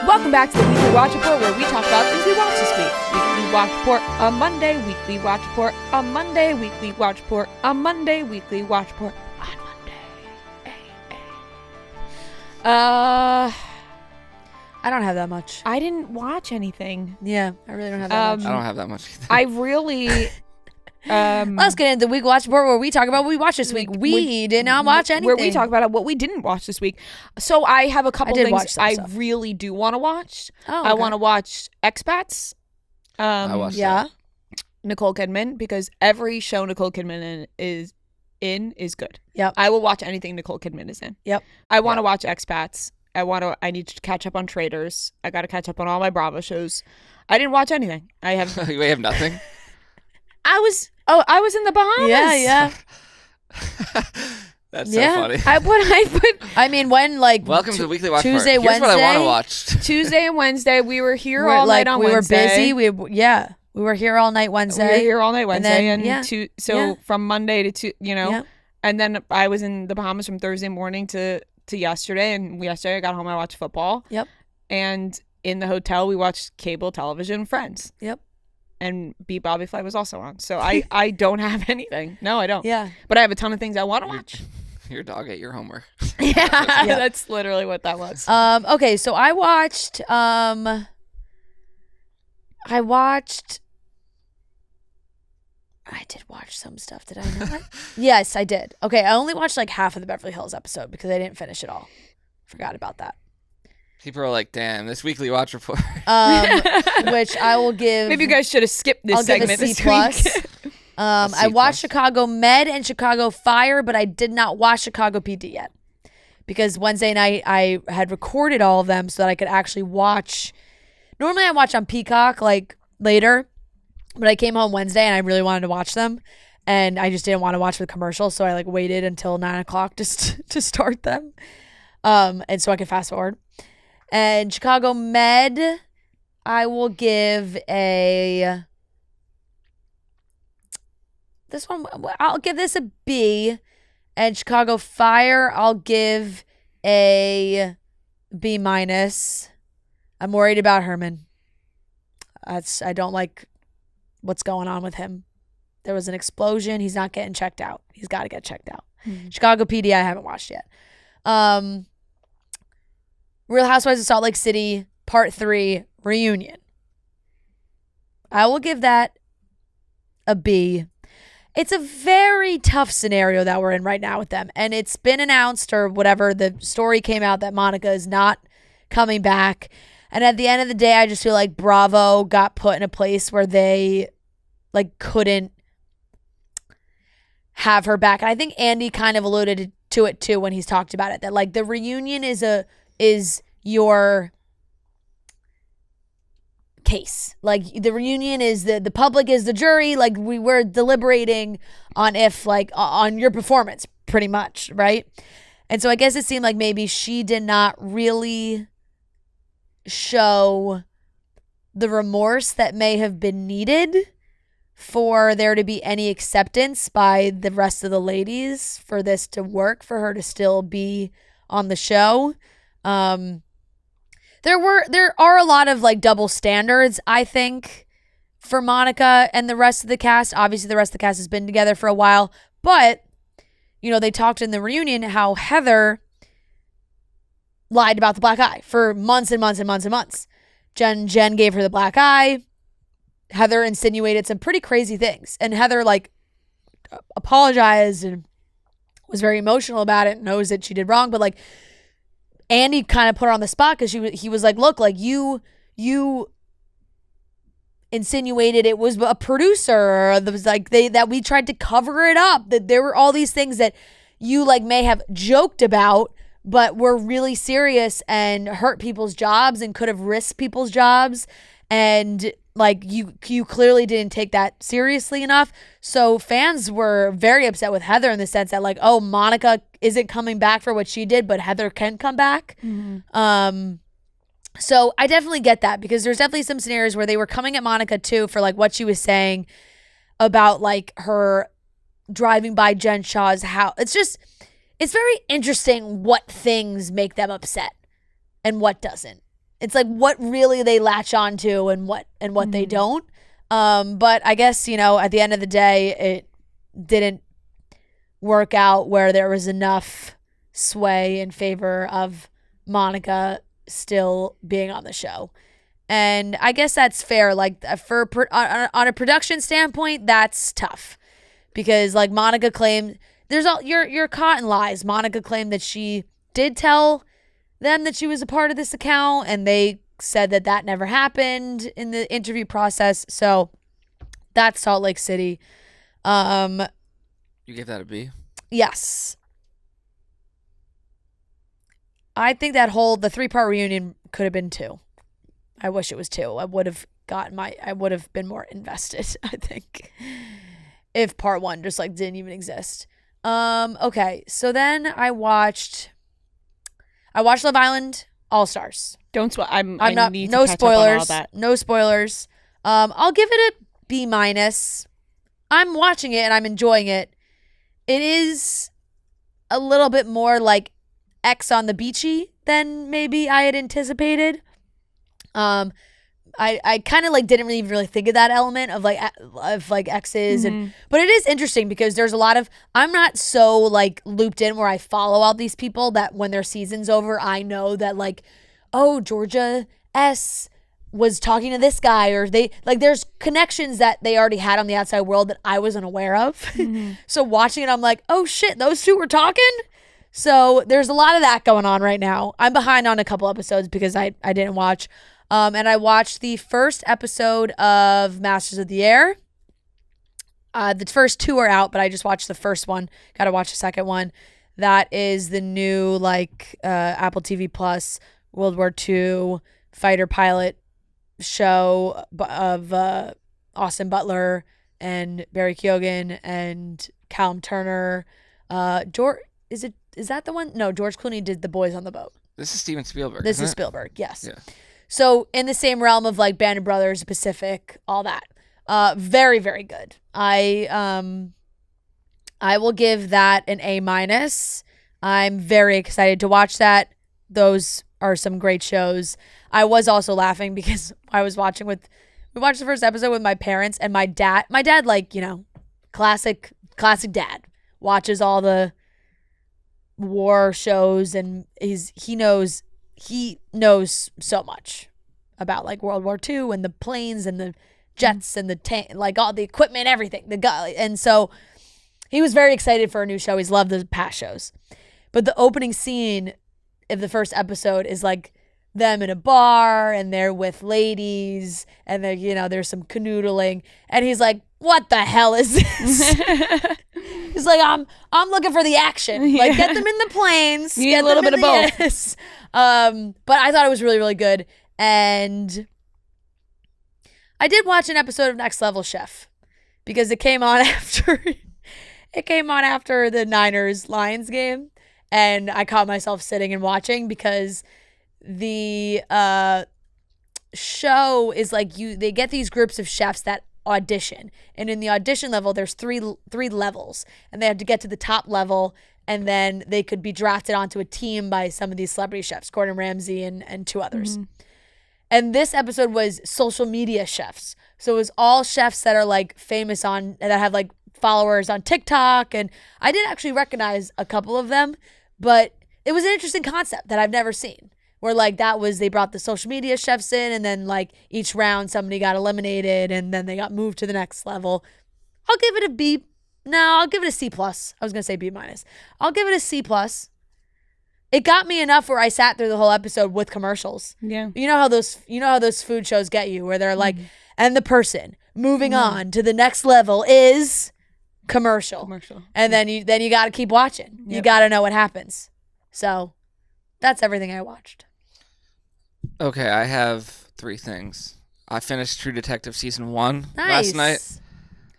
Welcome back to the Weekly Watch Report, where we talk about things we watched this week. Weekly Watch Report on Monday, Weekly Watch Report on Monday, Weekly Watch Report on Monday, Weekly Watch Report on Monday. I don't have that much. I didn't watch anything. Yeah, I really don't have that much. I don't have that much either. I really... Let's get into the Weekly Watch Report, where we talk about what we watched this week. We did not watch anything. Where we talk about what we didn't watch this week. So I have a couple did things watch some I stuff. really do want to watch. Oh, I okay. want to watch Expats. I watched Yeah. Nicole Kidman, because every show Nicole Kidman is good. Yep. I will watch anything Nicole Kidman is in. Yep. I want to watch Expats. I need to catch up on Traders. I got to catch up on all my Bravo shows. I didn't watch anything. We have nothing. I was in the Bahamas. Yeah. That's so Yeah. funny. I put I mean, when Welcome to the Weekly Watch Report. Tuesday, Here's what I want to Wednesday. watch. Tuesday and Wednesday. We were here we're, all like, night on we Wednesday. were busy. We were here all night Wednesday. We were here all night Wednesday, then, yeah. From Monday to Yeah. and then I was in the Bahamas from Thursday morning to yesterday, and yesterday I got home, I watched football. Yep. And in the hotel we watched cable television Friends. Yep. And Beat Bobby Flay was also on. So I don't have anything. No, I don't. Yeah. But I have a ton of things I want to watch. Your dog ate your homework. Yeah, Yeah. that's literally what that was. Okay, so I watched I did watch some stuff, did I not? Yes, I did. Okay, I only watched like half of the Beverly Hills episode because I didn't finish it all. Forgot about that. People are like, damn, this Weekly Watch Report. Which I will give. Maybe you guys should have skipped this I'll give a segment C this plus. week. I watched Chicago Med and Chicago Fire, but I did not watch Chicago PD yet because Wednesday night I had recorded all of them so that I could actually watch. Normally I watch on Peacock like later, but I came home Wednesday and I really wanted to watch them, and I just didn't want to watch the commercial, so I like waited until 9:00 just to start them, and so I could fast forward. And Chicago Med, I will give I'll give this a B, and Chicago Fire, I'll give a B minus. I'm worried about Herman. I don't like what's going on with him. There was an explosion. He's not getting checked out. He's got to get checked out. Chicago PD, I haven't watched yet. Real Housewives of Salt Lake City, Part 3, Reunion. I will give that a B. It's a very tough scenario that we're in right now with them. And it's been announced, or whatever, the story came out that Monica is not coming back. And at the end of the day, I just feel like Bravo got put in a place where they like couldn't have her back. And I think Andy kind of alluded to it too when he's talked about it, that like the reunion is your case. Like the reunion is the public is the jury. Like we were deliberating on if like on your performance pretty much, right? And so I guess it seemed like maybe she did not really show the remorse that may have been needed for there to be any acceptance by the rest of the ladies for this to work, for her to still be on the show. There are a lot of like double standards, I think, for Monica and the rest of the cast. Obviously, the rest of the cast has been together for a while, but you know, they talked in the reunion how Heather lied about the black eye for months and months and months and months. Jen gave her the black eye. Heather insinuated some pretty crazy things, and Heather like apologized and was very emotional about it, knows that she did wrong, but like Andy kind of put her on the spot because he was like, look, like you insinuated it was a producer, that was like that we tried to cover it up, that there were all these things that you like may have joked about but were really serious and hurt people's jobs and could have risked people's jobs, and like you clearly didn't take that seriously enough. So fans were very upset with Heather in the sense that like, oh, Monica isn't coming back for what she did, but Heather can come back. Mm-hmm. So I definitely get that, because there's definitely some scenarios where they were coming at Monica too for like what she was saying about like her driving by Jen Shah's house. It's very interesting what things make them upset and what doesn't. it's like what really they latch on to and what they don't. But I guess, at the end of the day, it didn't work out where there was enough sway in favor of Monica still being on the show. And I guess that's fair. Like on a production standpoint, that's tough because like Monica claimed you're caught in lies. Monica claimed that she did tell them that she was a part of this account, and they said that never happened in the interview process. So that's Salt Lake City. You gave that a B? Yes. I think the 3-part reunion could have been 2. I wish it was 2. I would have been more invested, I think, if part 1 just like didn't even exist. Okay, so then I watched Love Island All-Stars. I'm not need to no catch up on all spoilers. that. No spoilers. I'll give it a B-. I'm watching it and I'm enjoying it. It is a little bit more like X on the Beachy than maybe I had anticipated. I kind of like didn't really think of that element of like X's but it is interesting because there's a lot of, I'm not so like looped in where I follow all these people that when their season's over, I know that like, oh, Georgia S was talking to this guy, or they like there's connections that they already had on the outside world that I wasn't aware of. So watching it, I'm like, oh shit, those two were talking. So there's a lot of that going on right now. I'm behind on a couple episodes because I didn't watch. And I watched the first episode of Masters of the Air. The first 2 are out, but I just watched the first one. Got to watch the second one. That is the new Apple TV Plus World War II fighter pilot show of Austin Butler and Barry Keoghan and Callum Turner. Is that the one? No, George Clooney did The Boys on the Boat. This is Steven Spielberg. This isn't is it? Spielberg, yes. Yeah. So in the same realm of like Band of Brothers, Pacific, all that. Very, very good. I will give that an A-. I'm very excited to watch that. Those are some great shows. I was also laughing because I was watching we watched the first episode with my parents, and my dad like, classic dad, watches all the war shows, and he knows so much about like World War II and the planes and the jets and the tank, like all the equipment, everything, the guy. And so he was very excited for a new show. He's loved the past shows. But the opening scene of the first episode is like them in a bar and they're with ladies and they're, there's some canoodling, and he's like, what the hell is this? He's like, I'm looking for the action. Like, get them in the planes. You need get a little them bit in of the- both. Yes. But I thought it was really, really good. And I did watch an episode of Next Level Chef because it came on after the Niners-Lions game. And I caught myself sitting and watching because the show is like they get these groups of chefs that audition, and in the audition level there's three levels, and they have to get to the top level, and then they could be drafted onto a team by some of these celebrity chefs, Gordon Ramsay and 2 others. And this episode was social media chefs, so it was all chefs that are like famous that have like followers on TikTok, and I did actually recognize a couple of them, but it was an interesting concept that I've never seen, where like they brought the social media chefs in, and then like each round somebody got eliminated and then they got moved to the next level. I'll give it a B. No, I'll give it a C+. I was going to say B-. I'll give it a C+. It got me enough where I sat through the whole episode with commercials. Yeah. You know how those food shows get you, where they're like, and the person moving on to the next level is commercial. And then you got to keep watching. You got to know what happens. So that's everything I watched. Okay, I have 3 things. I finished True Detective season 1 Nice. last night.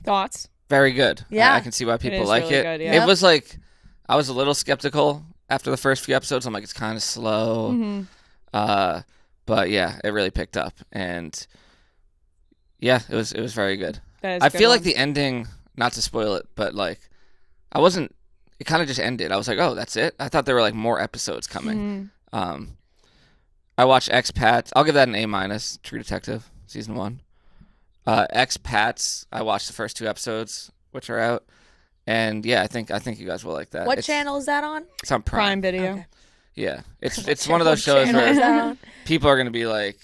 Thoughts? Very good. Yeah. I can see why people is like really it. good, yeah. It was like, I was a little skeptical after the first few episodes. I'm like, it's kind of slow. But yeah, it really picked up, and yeah, it was very good. That is I a good feel like one. the ending, not to spoil it, but like, it kind of just ended. I was like, oh, that's it? I thought there were like more episodes coming. I watched Expats. I'll give that an A-. True Detective season 1. Expats. I watched the first 2 episodes, which are out, and yeah, I think you guys will like that. What channel is that on? It's on Prime Video. Okay. Yeah, it's one of those shows Channel is that where on? people are gonna be like,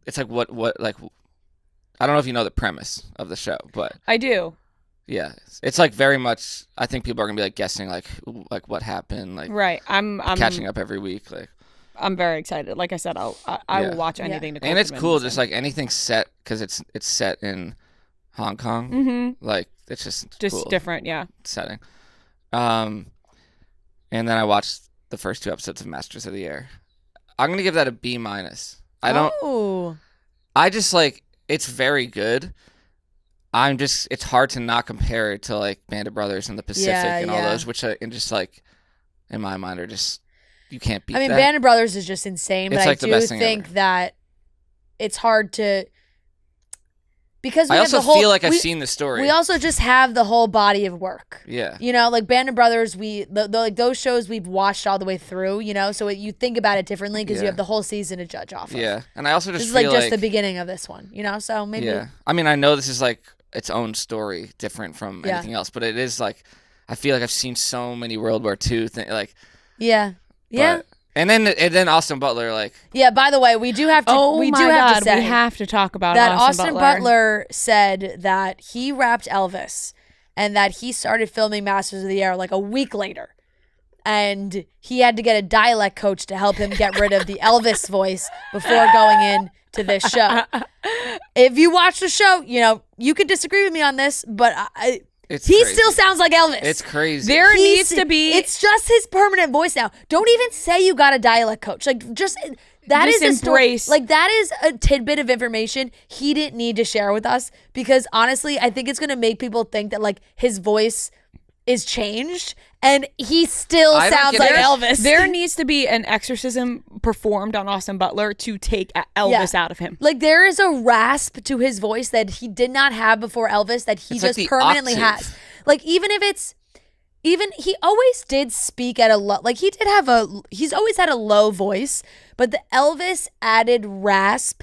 it's like what like, I don't know if you know the premise of the show, but I do. yeah, it's like very much. I think people are gonna be like guessing like what happened, like Right. I'm catching up every week, like. I'm very excited. Like I said, I Yeah. will watch anything to. And it's cool, just like anything set because it's set in Hong Kong. Mm-hmm. Like it's just Just cool different, yeah. setting. And then I watched the first 2 episodes of Masters of the Air. I'm gonna give that a B-. I don't. Oh. I just like it's very good. It's hard to not compare it to like Band of Brothers and the Pacific and all yeah. those, which and just like in my mind are just you can't beat. I mean, that. Band of Brothers is just insane, but It's I like the do best thing think ever. that it's hard to because we I have also the whole, feel like I've we, seen the story. we also just have the whole body of work. Yeah. You know, like Band of Brothers, like those shows we've watched all the way through. You know, so you think about it differently because you Yeah. have the whole season to judge off of. Yeah, and I also just This is feel like just the beginning of this one. You know, so maybe Yeah, I mean, I know this is like its own story, different from Yeah. anything else, but it is like I feel like I've seen so many World War II things, like yeah. but- and then Austin Butler, like Yeah. By the way, we do have to. Oh we my do have God, to say we have to talk about that Austin Butler said that he rapped Elvis and that he started filming Masters of the Air like a week later. And he had to get a dialect coach to help him get rid of the Elvis voice before going in to this show. If you watch the show, you know, you could disagree with me on this, but it's he crazy. still sounds like Elvis. It's crazy. There He's- needs to be. It's just his permanent voice now. Don't even say you got a dialect coach. Like just that Just is a story. embrace. Like that is a tidbit of information he didn't need to share with us because honestly, I think it's gonna make people think that like his voice is changed and he still I don't sounds get like it. Elvis. There needs to be an exorcism performed on Austin Butler to take Elvis out of him. Like there is a rasp to his voice that he did not have before Elvis that he It's like just the permanently octave. has. Like even he always did speak at a low, like he's always had a low voice, but the Elvis added rasp.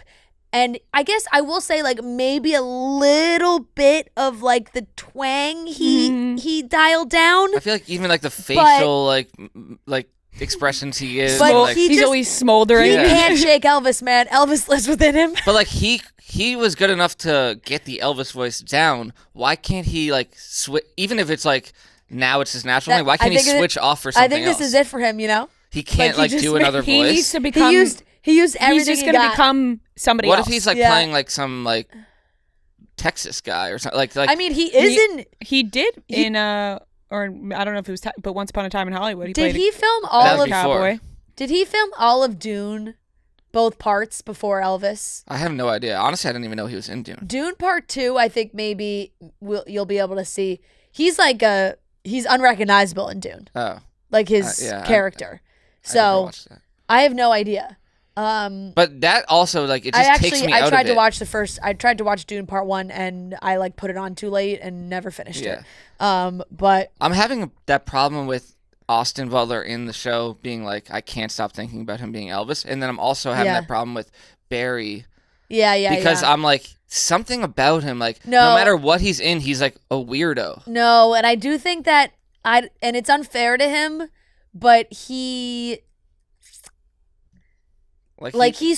And I guess I will say like maybe a little bit of like the twang he dialed down. I feel like even like the facial like expressions he gives, But like, he He's just- always smoldering. He Yeah. can't shake Elvis, man. Elvis lives within him. but like he was good enough to get the Elvis voice down. Why can't he like switch? Even if it's like now it's his natural thing, why I can't he think it- switch off for something I think this else? is it for him, you know? He can't he like just- do another He voice. needs to become. He used everything He's just he gonna got. become somebody What else. if he's like Yeah. playing like some like Texas guy or something? Like I mean, he isn't. He did in or I don't know if it was, but Once Upon a Time in Hollywood. He Did played he film That all was of? before. cowboy. Did he film all of Dune, both parts before Elvis? I have no idea. Honestly, I didn't even know he was in Dune. Dune Part 2, I think maybe you'll be able to see. He's like he's unrecognizable in Dune, Oh, like his yeah, character. I never So watched that. I have no idea. But that also like it I just takes me out I tried of to it. watch I tried to watch Dune Part 1 and I like put it on too late and never finished Yeah. it. But I'm having that problem with Austin Butler in the show being like I can't stop thinking about him being Elvis, and then I'm also having Yeah. that problem with Barry yeah, because yeah. I'm like something about him like No. no matter what he's in, he's like a weirdo. No, and I do think that and it's unfair to him, but he's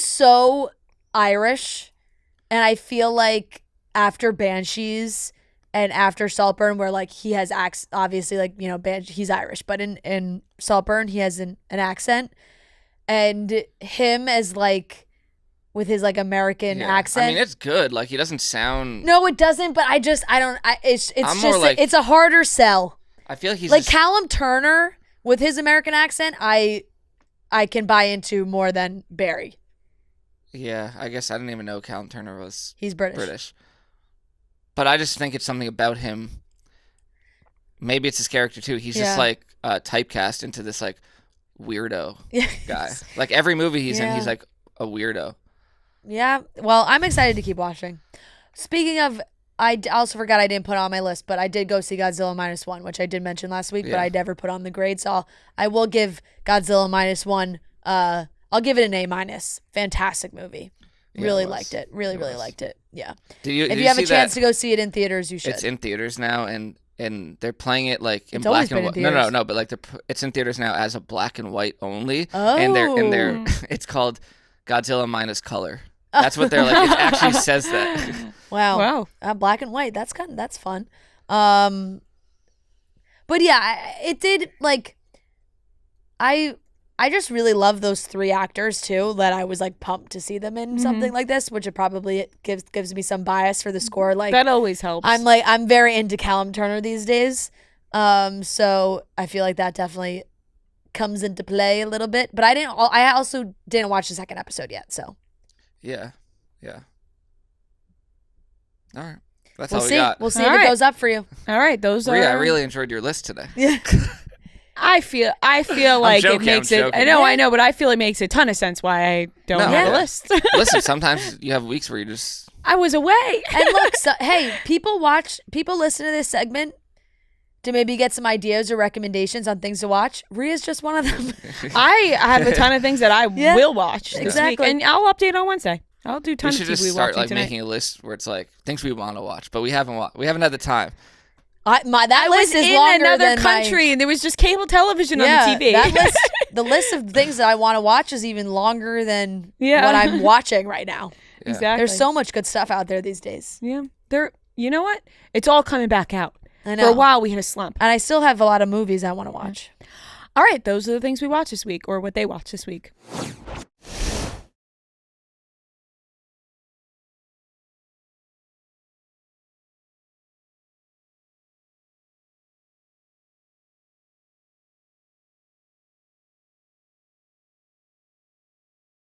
so Irish, and I feel like after Banshees and after Saltburn, where like he has obviously like you know he's Irish, but in Saltburn he has an accent, and him as like with his like American yeah. accent. I mean, it's good. Like he doesn't sound. no, it doesn't. But it's I'm more just like- it's a harder sell. I feel like he's Like just, Callum Turner with his American accent, I can buy into more than Barry. yeah. I guess I didn't even know Callum Turner was He's British. British. But I just think it's something about him. Maybe it's his character too. He's Yeah. just like typecast into this like weirdo Yeah. guy. Like every movie he's in, Yeah. he's like a weirdo. Yeah. Well, I'm excited to keep watching. Speaking of, I also forgot I didn't put it on my list, but I did go see Godzilla -1, which I did mention last week, but Yeah. I never put on the grade. So I will give Godzilla -1. I'll I'll give it an A-. Fantastic movie. Yeah, Really it was. liked it. Really, It really was. liked it. Yeah. If You have a chance to go see it in theaters, you should. It's in theaters now, and they're playing it like in It's always black and been in white. No, theaters. no, but like it's in theaters now as a black and white only. Oh. And they're it's called Godzilla minus color. That's what they're like. It actually says that. Wow. Wow. Black and white. That's fun. But yeah, it did like I just really love those 3 actors too, that I was like pumped to see them in something like this, which it gives me some bias for the score. Like That always helps. I'm very into Callum Turner these days. So I feel like that definitely comes into play a little bit. But I also didn't watch the second episode yet, so Yeah. All right. That's we'll all see. we got. We'll see All if it right. goes up for you. All right, those Rhea, I are. really enjoyed your list today. Yeah. I feel like joking, it makes I'm it. joking. I know, but I feel it makes a ton of sense why I don't No, have yeah. a list. Listen, sometimes you have weeks where you just I was away. And look, hey, people listen to this segment to maybe get some ideas or recommendations on things to watch. Rhea's just one of them. I have a ton of things that I Yeah, will watch this exactly. week, and I'll update on Wednesday. I'll do we tons should of just TV start watching like tonight. making a list where it's like things we want to watch, but we haven't had the time. That I list was is in longer another than my- country, and there was just cable television yeah, on the TV. the list of things that I want to watch is even longer than Yeah. what I'm watching right now. Yeah. Exactly. There's so much good stuff out there these days. Yeah. You know what? It's all coming back out. I know. For a while, we had a slump. And I still have a lot of movies I want to watch. All right, those are the things we watched this week, or what they watched this week.